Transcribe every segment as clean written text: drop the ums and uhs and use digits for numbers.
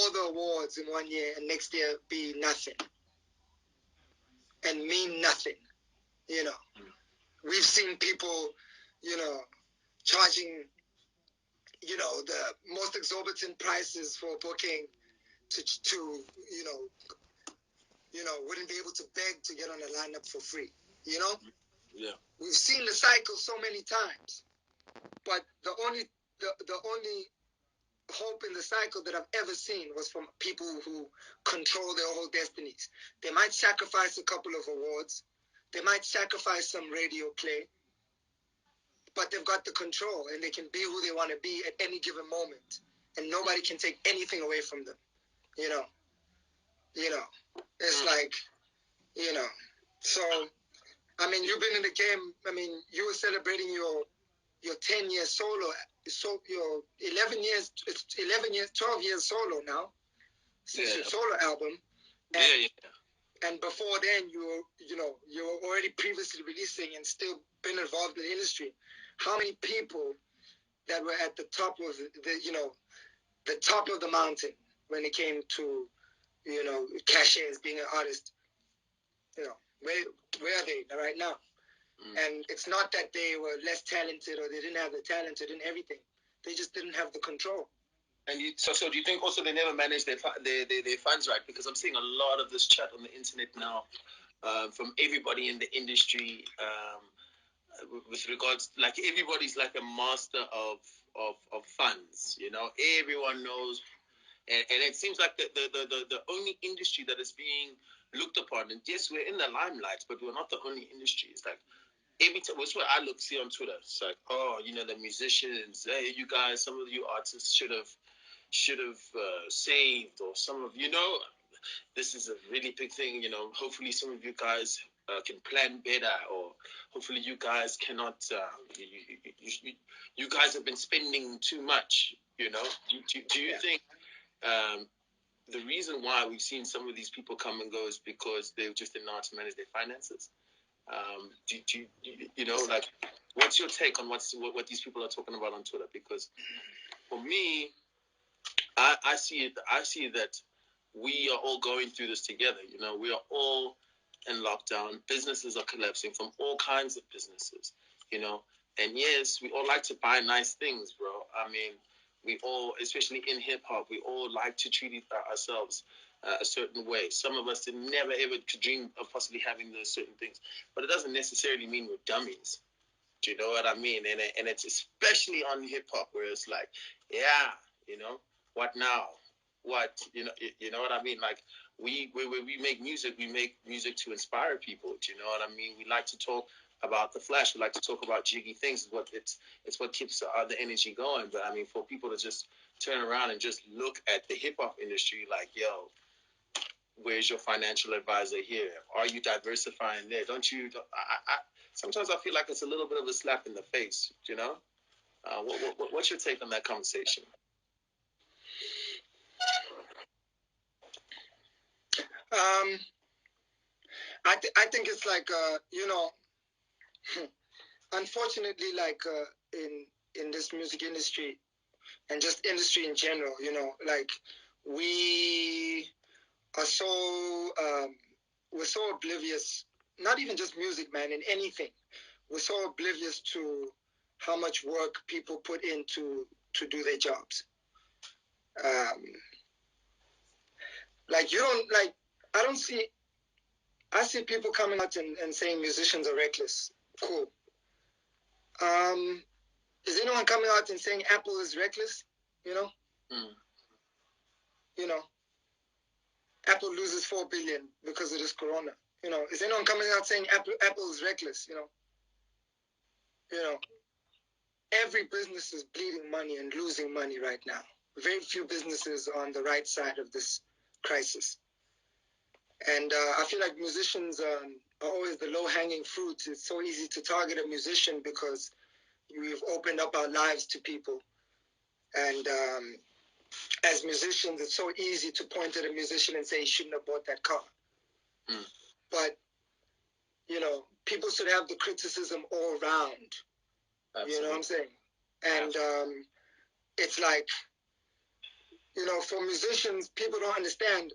all the awards in 1 year and next year be nothing and mean nothing. You know, we've seen people, you know, charging, you know, the most exorbitant prices for booking to wouldn't be able to beg to get on a lineup for free. You know? Yeah. We've seen the cycle so many times, but the only hope in the cycle that I've ever seen was from people who control their whole destinies. They might sacrifice a couple of awards, they might sacrifice some radio play, but they've got the control and they can be who they want to be at any given moment, and nobody can take anything away from them. You know, it's like, you know. So, I mean, you've been in the game. I mean, you were celebrating your 10-year solo, so your 11 years, 12 years solo now since your solo album. And, and before then, you were already previously releasing and still been involved in the industry. How many people that were at the top of the top of the mountain when it came to, cachet as being an artist, where are they right now? And it's not that they were less talented or they didn't have the talent or didn't everything. They just didn't have the control. And so do you think also they never managed their funds right? Because I'm seeing a lot of this chat on the internet now from everybody in the industry with regards, like everybody's like a master of funds, you know. Everyone knows, and it seems like the only industry that is being looked upon, and yes, we're in the limelight, but we're not the only industry. It's like every time, that's what I see on Twitter. It's like, oh, the musicians, hey, you guys, some of you artists should have saved, or some of this is a really big thing. Hopefully some of you guys can plan better, or hopefully you guys cannot. You guys have been spending too much. Do you think the reason why we've seen some of these people come and go is because they just didn't know how to manage their finances? Like, what's your take on what these people are talking about on Twitter? Because for me, I see that we are all going through this together. We are all in lockdown. Businesses are collapsing from all kinds of businesses. And yes, we all like to buy nice things, bro. I mean, we all, especially in hip hop, we all like to treat ourselves a certain way. Some of us never ever could dream of possibly having those certain things, but it doesn't necessarily mean we're dummies. Do you know what I mean? And it's especially on hip hop where it's like, yeah, what now? What you know what I mean? Like we make music to inspire people. Do you know what I mean? We like to talk about the flash. We like to talk about jiggy things. It's what keeps the energy going. But I mean, for people to just turn around and just look at the hip hop industry like, yo, where's your financial advisor here? Are you diversifying there? Don't you? Sometimes I feel like it's a little bit of a slap in the face. What's your take on that conversation? I think it's like unfortunately, like in this music industry and just industry in general, like we are so we're so oblivious. Not even just music, man. In anything, we're so oblivious to how much work people put into to do their jobs. Like you don't like. I see people coming out and saying musicians are reckless. Cool. Is anyone coming out and saying Apple is reckless? Apple loses 4 billion because of this corona. Is anyone coming out saying Apple is reckless? Every business is bleeding money and losing money right now. Very few businesses are on the right side of this crisis. And I feel like musicians are always the low-hanging fruit. It's so easy to target a musician because we've opened up our lives to people. And as musicians, it's so easy to point at a musician and say, he shouldn't have bought that car. But, people should have the criticism all around. Absolutely. You know what I'm saying? And it's like, for musicians, people don't understand.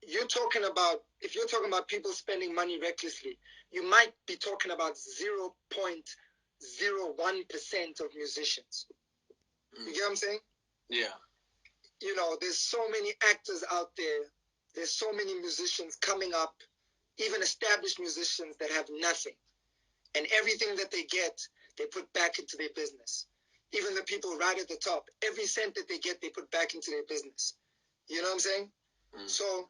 If you're talking about people spending money recklessly, you might be talking about 0.01% of musicians. You get what I'm saying? Yeah. There's so many actors out there. There's so many musicians coming up, even established musicians that have nothing. And everything that they get, they put back into their business. Even the people right at the top, every cent that they get, they put back into their business. You know what I'm saying? So,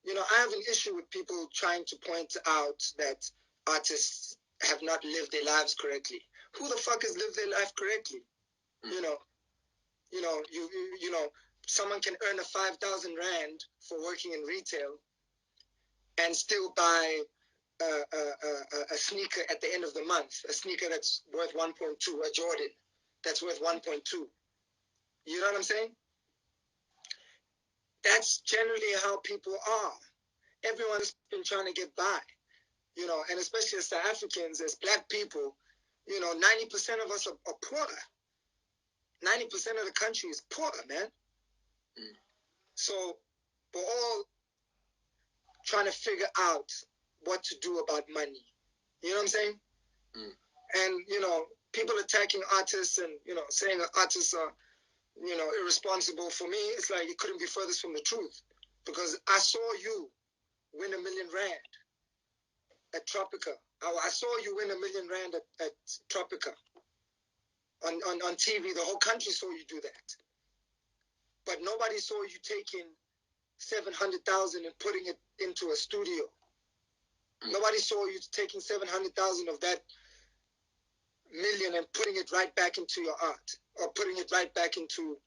I have an issue with people trying to point out that artists have not lived their lives correctly. Who the fuck has lived their life correctly? Someone can earn a 5,000 rand for working in retail and still buy a sneaker at the end of the month, a sneaker that's worth 1.2, a Jordan that's worth 1.2. You know what I'm saying? That's generally how people are. Everyone's been trying to get by, and especially as South Africans, as black people, 90% of us are poor. 90% of the country is poor, man. So we're all trying to figure out what to do about money. You know what I'm saying? And, people attacking artists and, saying artists are, irresponsible. For me, it's like it couldn't be furthest from the truth. Because I saw you win R1 million at Tropica. I saw you win R1 million at Tropica. On TV, the whole country saw you do that. But nobody saw you taking 700,000 and putting it into a studio. Nobody saw you taking 700,000 of that million and putting it right back into your art, or putting it right back into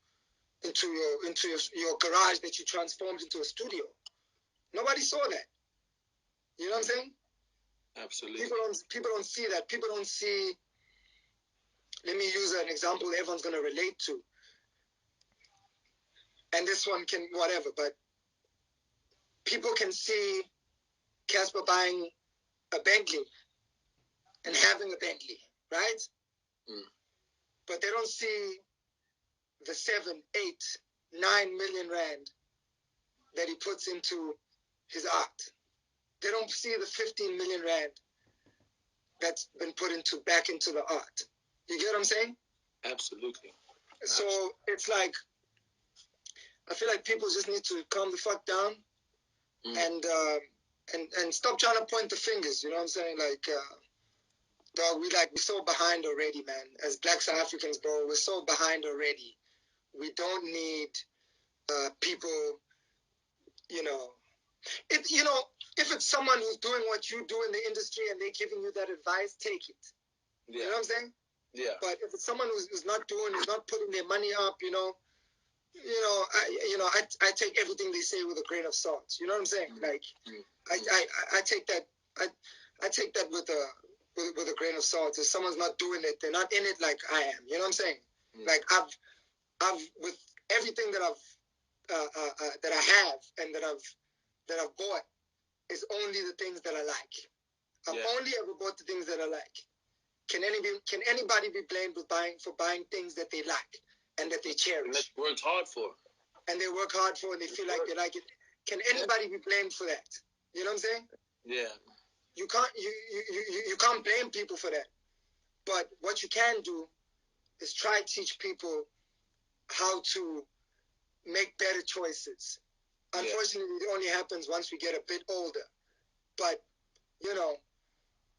your garage that you transformed into a studio. Nobody saw that. You know what I'm saying? Absolutely. People don't see that. People don't see. Let me use an example everyone's going to relate to. And this one can whatever, but people can see Cassper buying a Bentley and having a Bentley, right? But they don't see the 7, 8, 9 million rand that he puts into his art. They don't see the 15 million rand that's been put back into the art. You get what I'm saying? Absolutely. So it's like, I feel like people just need to calm the fuck down and stop trying to point the fingers. You know what I'm saying? Like, dog, we're so behind already, man. As Black South Africans, bro, we're so behind already. We don't need people, if it's someone who's doing what you do in the industry and they're giving you that advice, take it. Yeah. You know what I'm saying? Yeah. But if it's someone who's not putting their money up, I take everything they say with a grain of salt. You know what I'm saying? Like, I take that. I take that with a grain of salt. If someone's not doing it, they're not in it like I am. You know what I'm saying? Like I've with everything that that I have and that I've bought is only the things that I like. I've only ever bought the things that I like. Can anybody be blamed for buying things that they like and that they cherish? And they worked hard for. And they work hard for and they feel like they like it. Can anybody be blamed for that? You know what I'm saying? Yeah. You can't blame people for that. But what you can do is try to teach people how to make better choices. Unfortunately, it only happens once we get a bit older. But,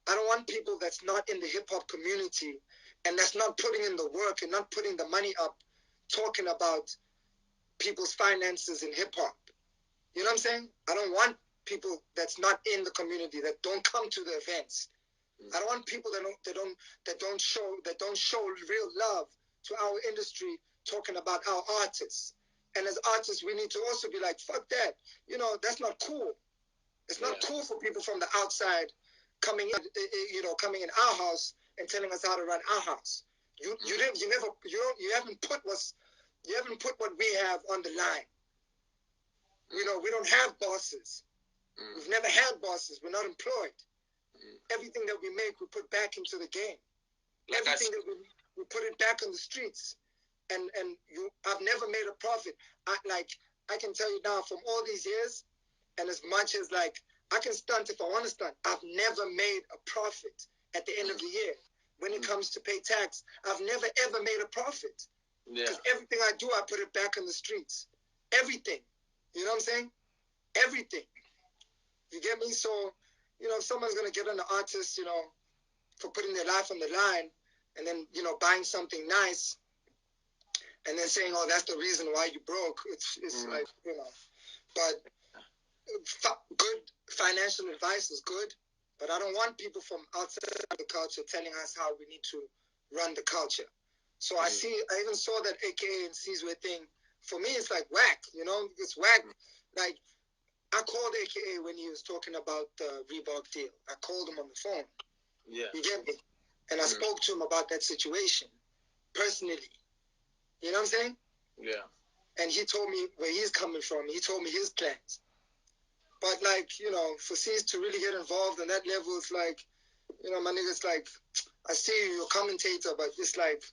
I don't want people that's not in the hip-hop community and that's not putting in the work and not putting the money up talking about people's finances in hip-hop. You know what I'm saying? I don't want people that's not in the community, that don't come to the events. I don't want people that don't show real love to our industry talking about our artists. And as artists, we need to also be like, fuck that. That's not cool. It's not cool for people from the outside coming in our house and telling us how to run our house. You haven't put what we have on the line. We don't have bosses. We've never had bosses. We're not employed. Everything that we make, we put back into the game. Everything that we put it back on the streets. and I've never made a profit. I can tell you now, from all these years, and as much as like I can stunt if I want to stunt, I've never made a profit at the end of the year. When it comes to pay tax, I've never ever made a profit. Because everything I do, I put it back on the streets. Everything. You know what I'm saying? Everything. You get me? So, if someone's gonna get on the artist, for putting their life on the line, and then buying something nice, and then saying, "Oh, that's the reason why you broke." It's like but good financial advice is good, but I don't want people from outside the culture telling us how we need to run the culture. So I even saw that AKA and Sizwe thing. For me, it's like whack. It's whack. Like I called AKA when he was talking about the Reebok deal. I called him on the phone. Yeah. You get me? And I spoke to him about that situation personally. You know what I'm saying? Yeah. And he told me where he's coming from. He told me his plans. But like, for C's to really get involved on that level, it's like, my nigga's like, I see you're a commentator, but it's like,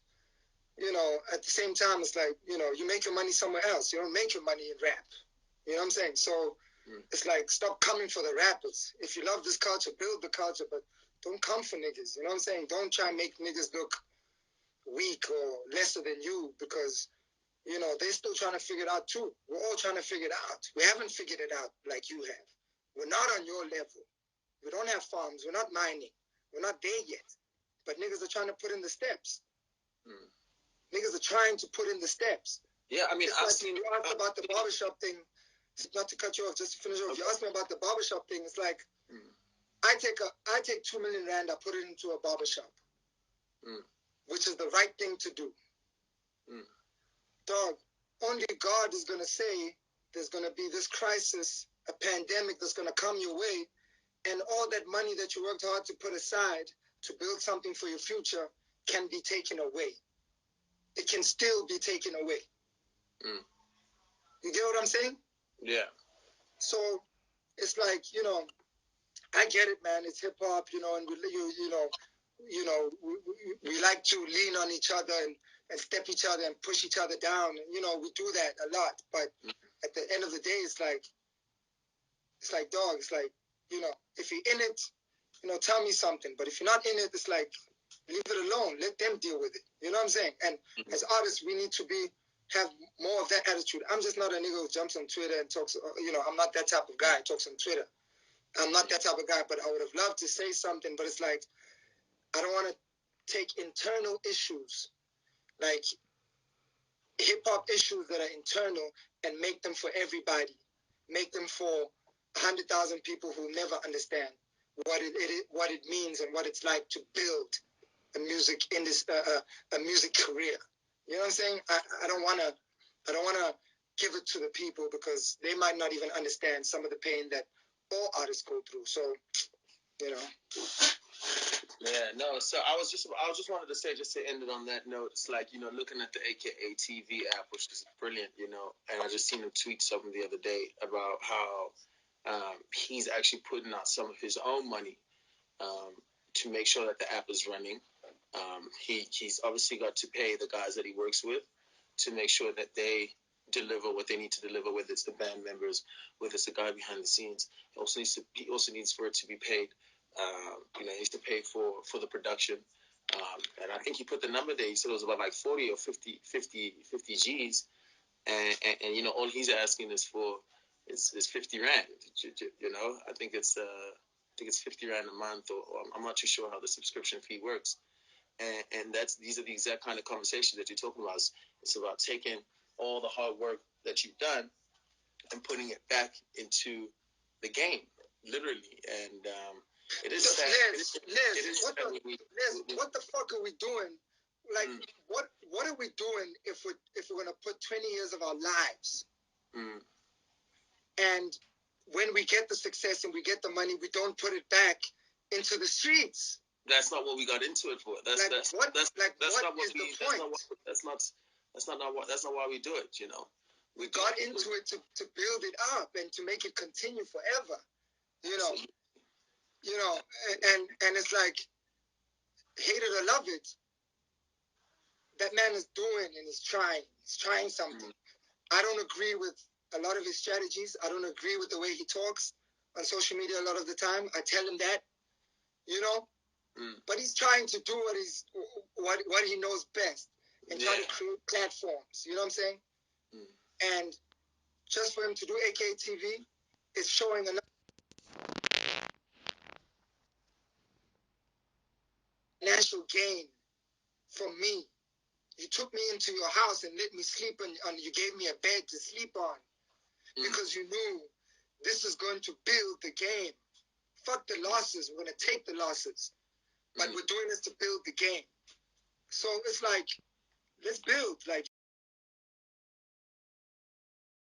at the same time, it's like, you make your money somewhere else. You don't make your money in rap. You know what I'm saying? So it's like, stop coming for the rappers. If you love this culture, build the culture, but don't come for niggas. You know what I'm saying? Don't try and make niggas look weak or lesser than you because, they're still trying to figure it out too. We're all trying to figure it out. We haven't figured it out like you have. We're not on your level. We don't have farms. We're not mining. We're not there yet. But niggas are trying to put in the steps. Niggas are trying to put in the steps. Yeah, I mean, you asked about the barbershop thing. Not to cut you off, just to finish off. Okay. You asked me about the barbershop thing. It's like, I take 2 million rand, I put it into a barbershop, which is the right thing to do. Dog, only God is going to say there's going to be this crisis, a pandemic that's going to come your way, and all that money that you worked hard to put aside to build something for your future can be taken away. It can still be taken away. You get what I'm saying? Yeah. So it's like, I get it, man. It's hip hop, and we like to lean on each other and step each other and push each other down. And, we do that a lot. But at the end of the day, it's like, dog, it's like, if you're in it, tell me something. But if you're not in it, it's like, leave it alone. Let them deal with it. You know what I'm saying? And as artists, we need to have more of that attitude. I'm just not a nigga who jumps on Twitter and talks, I'm not that type of guy who talks on Twitter. I'm not that type of guy, but I would have loved to say something, but it's like, I don't want to take internal issues, like hip-hop issues that are internal, and make them for everybody. Make them for 100,000 people who never understand what it means and what it's like to build a music a music career. You know what I'm saying? I don't want to give it to the people because they might not even understand some of the pain that all artists go through. So, Yeah, no. So I just wanted to say, just to end it on that note, it's like, looking at the AKA TV app, which is brilliant, and I just seen him tweet something the other day about how he's actually putting out some of his own money to make sure that the app is running. He's obviously got to pay the guys that he works with to make sure that they deliver what they need to deliver, whether it's the band members, whether it's the guy behind the scenes. He also needs for it to be paid. He needs to pay for the production. And I think he put the number there. He said it was about like 40 or 50 G's. And all he's asking is for is 50 rand. I think it's 50 rand a month, or I'm not too sure how the subscription fee works. And these are the exact kind of conversations that you're talking about. It's about taking all the hard work that you've done and putting it back into the game, literally. And it is sad. Les, what the fuck are we doing? Like, what are we doing if we're gonna put 20 years of our lives, and when we get the success and we get the money, we don't put it back into the streets? That's not what we got into it for. That's not why we do it. We got into it to build it up and to make it continue forever. And it's like, hate it or love it, that man is doing, and he's trying. He's trying something. I don't agree with a lot of his strategies. I don't agree with the way he talks on social media a lot of the time. I tell him that, you know. But he's trying to do what he knows best and try to create platforms. You know what I'm saying? And just for him to do AKTV is showing another financial gain from me. You took me into your house and let me sleep on you gave me a bed to sleep on because you knew this is going to build the game. Fuck the losses. We're going to take the losses. But we're doing this to build the game. So it's like, let's build. Like,